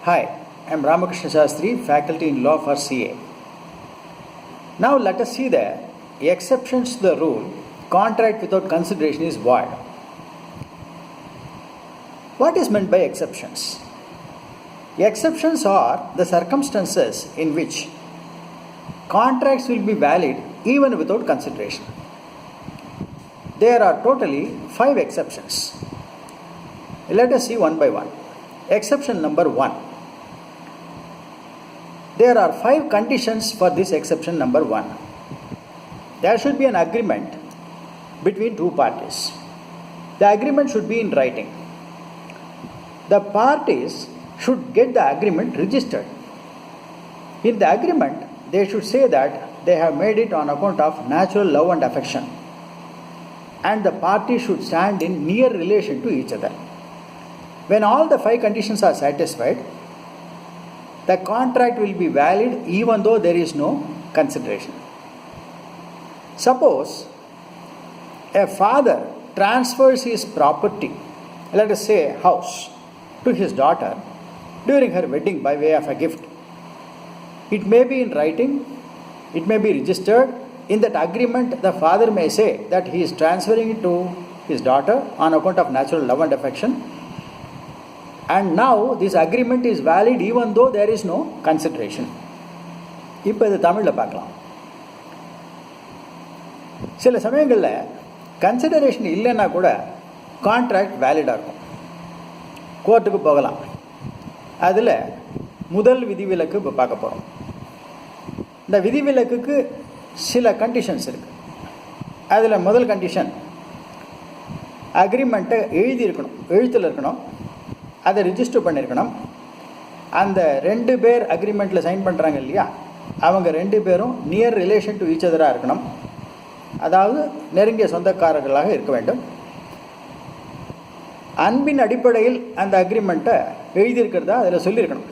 Hi, I am S.R.R.Sastry, faculty in law for CA. Now let us see the exceptions to the rule contract without consideration is void. What is meant by exceptions? Exceptions are the circumstances in which contracts will be valid even without consideration. There are totally 5 exceptions. Let us see one by one. Exception number 1. There are 5 conditions for this exception number 1. There should be an agreement between two parties. The agreement should be in writing. The parties should get the agreement registered. In the agreement, they should say that they have made it on account of natural love and affection, and the parties should stand in near relation to each other. When all the 5 conditions are satisfied, the contract will be valid even though there is no consideration. Suppose a father transfers his property, let us say a house, to his daughter during her wedding by way of a gift. It may be in writing, it may be registered. In that agreement, the father may say that he is transferring it to his daughter on account of natural love and affection. And now this agreement is valid even though there is no consideration. இப்போ இது தமிழில் பார்க்கலாம். சில சமயங்களில் consideration இல்லைன்னா கூட contract வேலிடாக இருக்கும். கோர்ட்டுக்கு போகலாம். அதில் முதல் விதிவிலக்கு இப்போ பார்க்க போகிறோம். இந்த விதிவிலக்குக்கு சில கண்டிஷன்ஸ் இருக்குது. அதில் முதல் கண்டிஷன், அக்ரிமெண்ட்டை எழுதியிருக்கணும், எழுத்தில் இருக்கணும், அதை ரிஜிஸ்டர் பண்ணியிருக்கணும். அந்த 2 பேர் அக்ரிமெண்ட்டில் சைன் பண்ணுறாங்க இல்லையா, அவங்க 2 பேரும் நியர் ரிலேஷன் டு ஈச் அதராக இருக்கணும். அதாவது நெருங்கிய சொந்தக்காரர்களாக இருக்க வேண்டும். அன்பின் அடிப்படையில் அந்த அக்ரிமெண்ட்டை எழுதியிருக்கிறதா அதில் சொல்லியிருக்கணும்.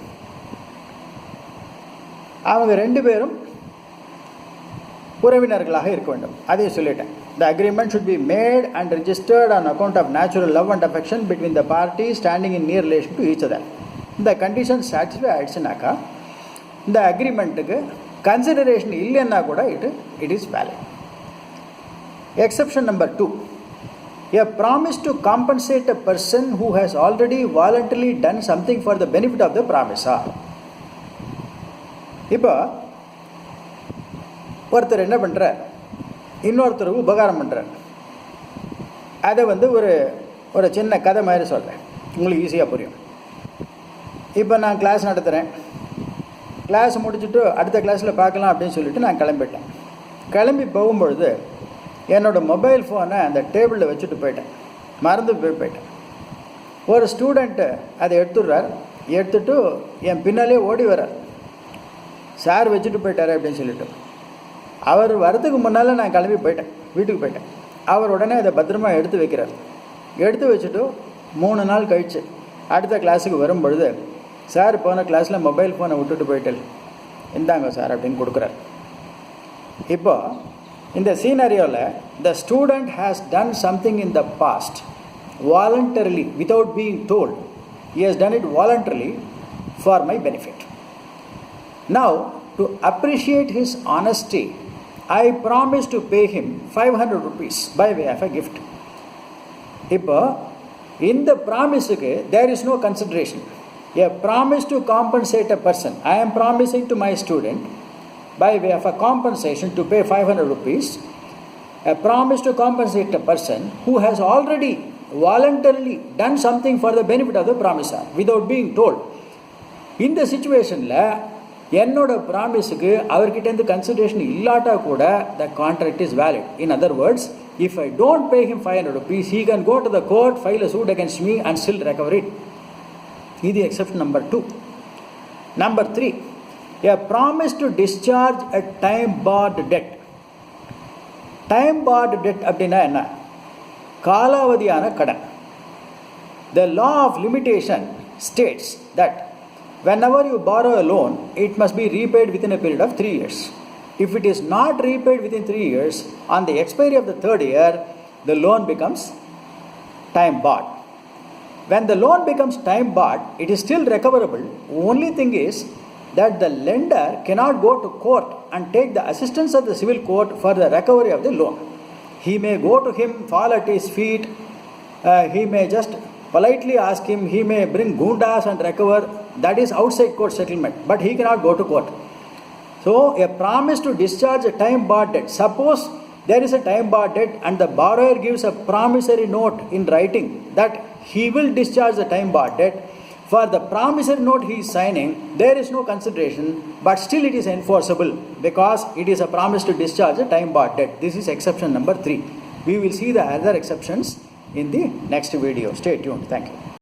அவங்க 2 பேரும் உறவினர்களாக இருக்க வேண்டும். அதையும் சொல்லிட்டேன். The agreement should be made and registered on account of natural love and affection between the parties standing in near relation to each other. இந்த கண்டிஷன் சாட்டிஸ்ஃபை ஆயிடுச்சுனாக்கா இந்த அக்ரிமெண்ட்டுக்கு கன்சிடரேஷன் இல்லைன்னா கூட it is valid. Exception number 2. A promise to compensate a person who has already voluntarily done something for the benefit of the promisor. இப்போ ஒருத்தர் என்ன பண்ணுறார், இன்னொருத்தருக்கு உபகாரம் பண்ணுறார். அதை ஒரு சின்ன கதை மாதிரி சொல்கிறேன், உங்களுக்கு ஈஸியாக புரியும். இப்போ நான் கிளாஸ் நடத்துகிறேன். கிளாஸ் முடிச்சுட்டு அடுத்த கிளாஸில் பார்க்கலாம் அப்படின்னு சொல்லிட்டு நான் கிளம்பிட்டேன். கிளம்பி போகும்பொழுது என்னோடய மொபைல் ஃபோனை அந்த டேபிளில் வச்சுட்டு போயிட்டேன், மறந்து போயிட்டேன். ஒரு ஸ்டூடெண்ட்டு அதை எடுத்துடுறார். எடுத்துட்டு என் பின்னாலே ஓடி வர்றார். சார் வச்சுட்டு போயிட்டார் அப்படின்னு சொல்லிட்டு. அவர் வரதுக்கு முன்னால் நான் கிளம்பி போயிட்டேன், வீட்டுக்கு போயிட்டேன். அவர் உடனே அதை பத்திரமா எடுத்து வைக்கிறார். எடுத்து வச்சுட்டு 3 நாள் கழித்து அடுத்த கிளாஸுக்கு வரும்பொழுது, சார் போன கிளாஸில் மொபைல் ஃபோனை விட்டுட்டு போயிட்டேன், இந்தாங்க சார் அப்படின்னு கொடுக்குறார். இப்போ இந்த சீனரியோவில் the student has done something in the past voluntarily without being told. He has done it voluntarily for my benefit. Now to appreciate his honesty, I promise to pay him 500 rupees by way of a gift. இப்போ இந்த ப்ராமிஸுக்கு there is no consideration. A promise to compensate a person. I am promising to my student by way of a compensation to pay 500 rupees. A promise to compensate a person who has already voluntarily done something for the benefit of the promisor without being told. இந்த சிச்சுவேஷனில் என்னோட ப்ராமிஸுக்கு அவர்கிட்டேருந்து consideration இல்லாட்டா கூட the contract is valid. In other words, if I don't pay him 500 rupees, he can go to the court, file a suit against me and still recover it. இது exception number 2. Number 3, a promise to discharge a time barred debt. Time barred debt அப்படின்னா என்ன? காலாவதியான கடன். The law of limitation states that whenever you borrow a loan, it must be repaid within a period of 3 years. If it is not repaid within 3 years, on the expiry of the 3rd year, the loan becomes time barred. when the loan becomes time barred, it is still recoverable. Only thing is that the lender cannot go to court and take the assistance of the civil court for the recovery of the loan. He may go to him, fall at his feet, he may just politely ask him, he may bring gundas and recover. That is outside court settlement, but he cannot go to court. So a promise to discharge a time barred debt. Suppose there is a time barred debt and the borrower gives a promissory note in writing that he will discharge the time barred debt. For the promissory note he is signing, there is no consideration, but still it is enforceable because it is a promise to discharge a time barred debt. This is exception number 3. We will see the other exceptions in the next video. Stay tuned. Thank you.